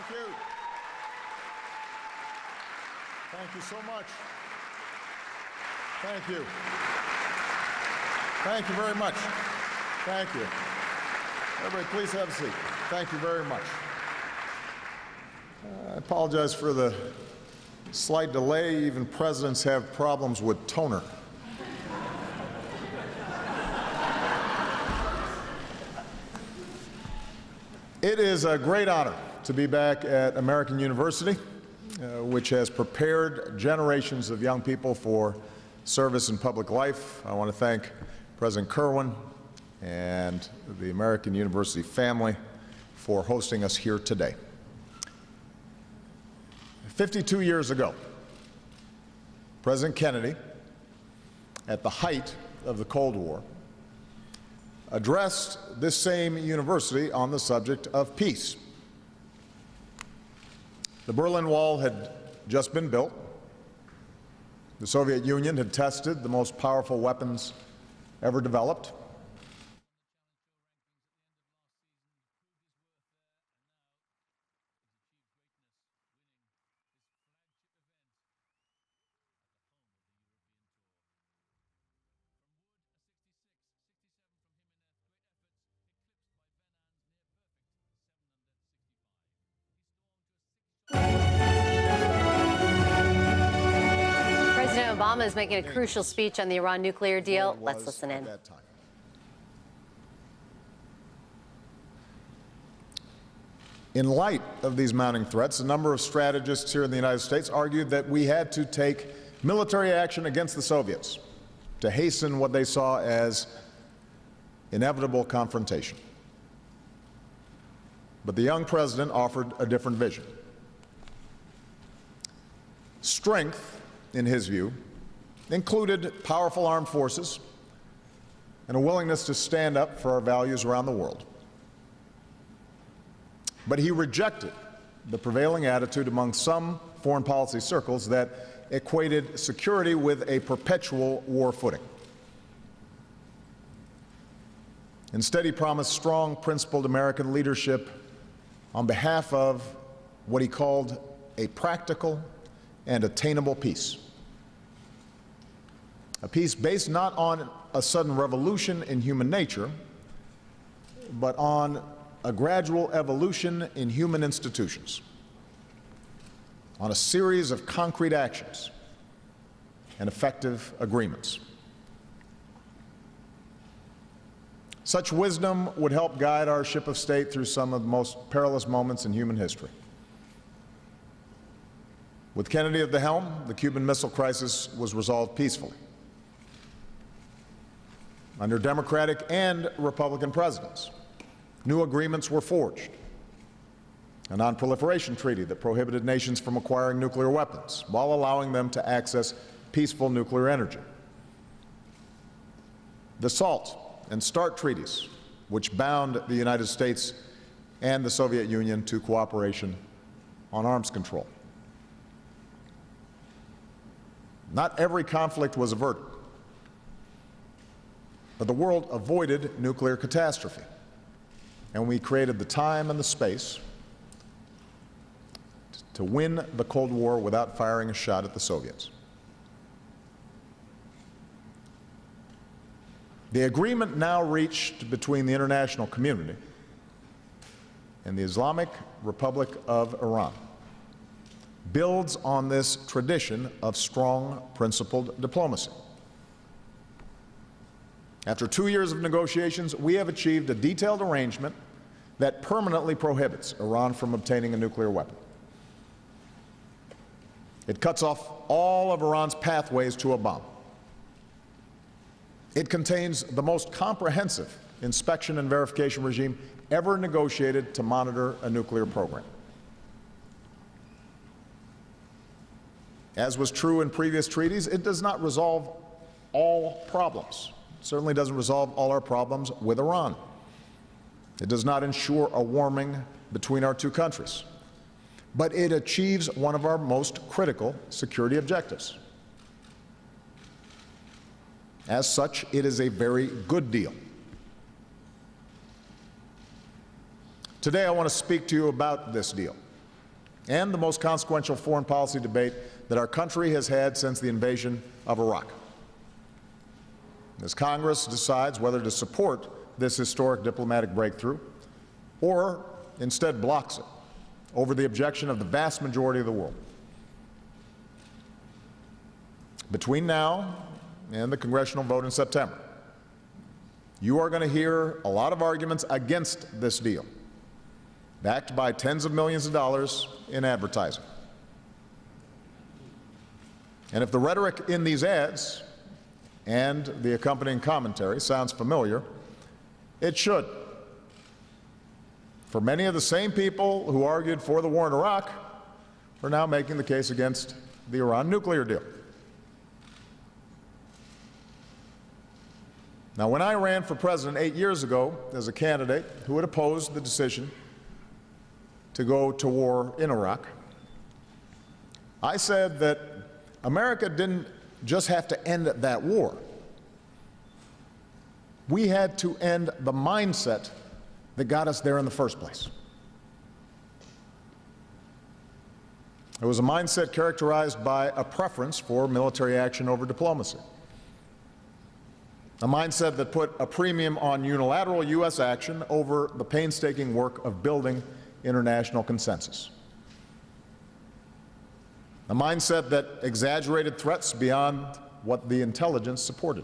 Thank you. Thank you so much. Thank you. Thank you very much. Thank you. Everybody, please have a seat. Thank you very much. I apologize for the slight delay. Even presidents have problems with toner. It is a great honor to be back at American University, which has prepared generations of young people for service in public life. I want to thank President Kirwan and the American University family for hosting us here today. 52 years ago, President Kennedy, at the height of the Cold War, addressed this same university on the subject of peace. The Berlin Wall had just been built. The Soviet Union had tested the most powerful weapons ever developed. President Obama is making a crucial speech on the Iran nuclear deal. Let's listen in. In light of these mounting threats, a number of strategists here in the United States argued that we had to take military action against the Soviets to hasten what they saw as inevitable confrontation. But the young president offered a different vision. Strength, in his view, included powerful armed forces and a willingness to stand up for our values around the world. But he rejected the prevailing attitude among some foreign policy circles that equated security with a perpetual war footing. Instead, he promised strong, principled American leadership on behalf of what he called a practical and attainable peace. A peace based not on a sudden revolution in human nature, but on a gradual evolution in human institutions, on a series of concrete actions and effective agreements. Such wisdom would help guide our ship of state through some of the most perilous moments in human history. With Kennedy at the helm, the Cuban Missile Crisis was resolved peacefully. Under Democratic and Republican presidents, new agreements were forged. A non-proliferation treaty that prohibited nations from acquiring nuclear weapons while allowing them to access peaceful nuclear energy. The SALT and START treaties, which bound the United States and the Soviet Union to cooperation on arms control. Not every conflict was averted, but the world avoided nuclear catastrophe, and we created the time and the space to win the Cold War without firing a shot at the Soviets. The agreement now reached between the international community and the Islamic Republic of Iran builds on this tradition of strong, principled diplomacy. After 2 years of negotiations, we have achieved a detailed arrangement that permanently prohibits Iran from obtaining a nuclear weapon. It cuts off all of Iran's pathways to a bomb. It contains the most comprehensive inspection and verification regime ever negotiated to monitor a nuclear program. As was true in previous treaties, it does not resolve all problems. It certainly doesn't resolve all our problems with Iran. It does not ensure a warming between our two countries. But it achieves one of our most critical security objectives. As such, it is a very good deal. Today, I want to speak to you about this deal and the most consequential foreign policy debate that our country has had since the invasion of Iraq. As Congress decides whether to support this historic diplomatic breakthrough or instead blocks it over the objection of the vast majority of the world. Between now and the congressional vote in September, you are going to hear a lot of arguments against this deal, backed by tens of millions of dollars in advertising. And if the rhetoric in these ads and the accompanying commentary sounds familiar, it should. For many of the same people who argued for the war in Iraq are now making the case against the Iran nuclear deal. Now, when I ran for president 8 years ago as a candidate who had opposed the decision to go to war in Iraq, I said that America didn't just have to end that war. We had to end the mindset that got us there in the first place. It was a mindset characterized by a preference for military action over diplomacy. A mindset that put a premium on unilateral U.S. action over the painstaking work of building international consensus. A mindset that exaggerated threats beyond what the intelligence supported.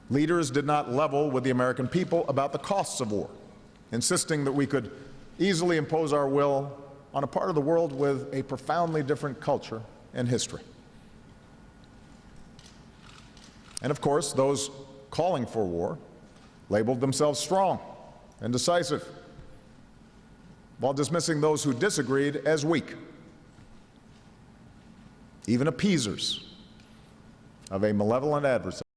Leaders did not level with the American people about the costs of war, insisting that we could easily impose our will on a part of the world with a profoundly different culture and history. And of course, those calling for war labeled themselves strong and decisive, while dismissing those who disagreed as weak, even appeasers of a malevolent adversary.